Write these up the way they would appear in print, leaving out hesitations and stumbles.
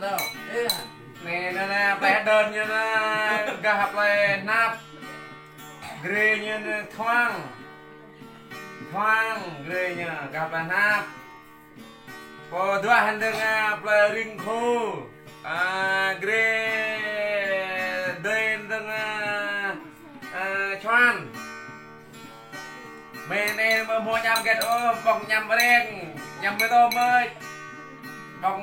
đâu nè nè bé đơn như gặp lại nắp ghê như thoang ghê như gặp lại nắp có dua handeng play ring khu ghê đơn đơn choan mình đây mà mua nhầm cái ô bọc nhầm vào đen nhầm với tôm ơi bọc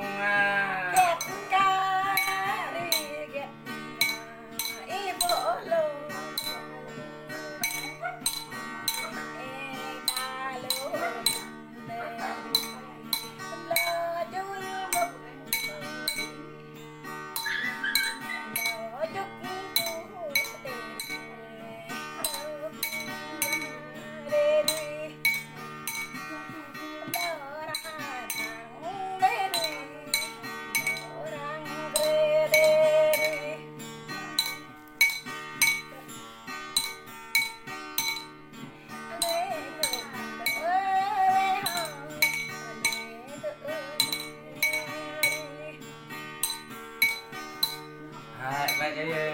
vậy cái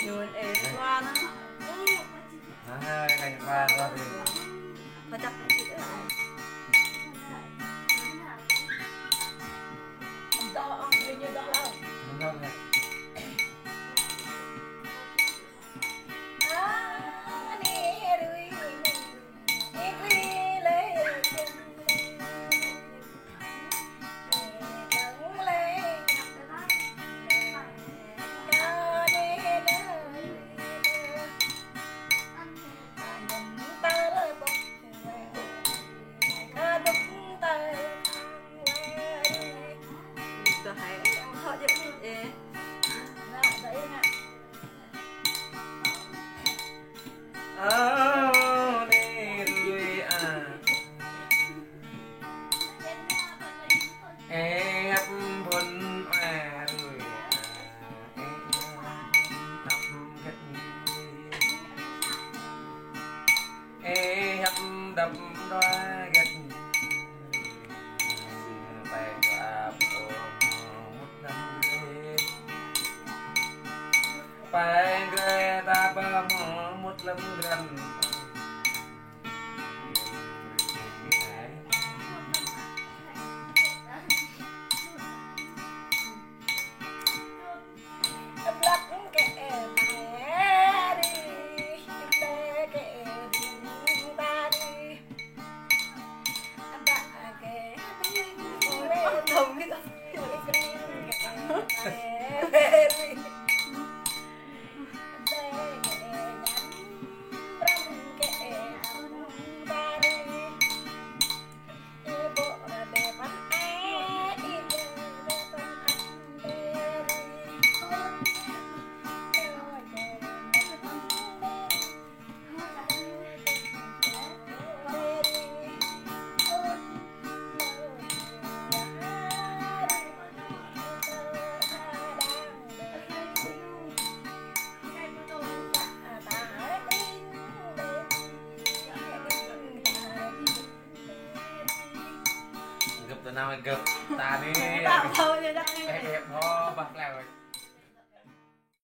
nhún ế qua nó cảnh qua rồi thì có chắc đó như như đó đúng không này đập đoá gạch bèn áp một năm bèn ghê ta bơm một lần gần không biết nào gặp ta đi tao thôi chứ chắc đẹp ho bật lèo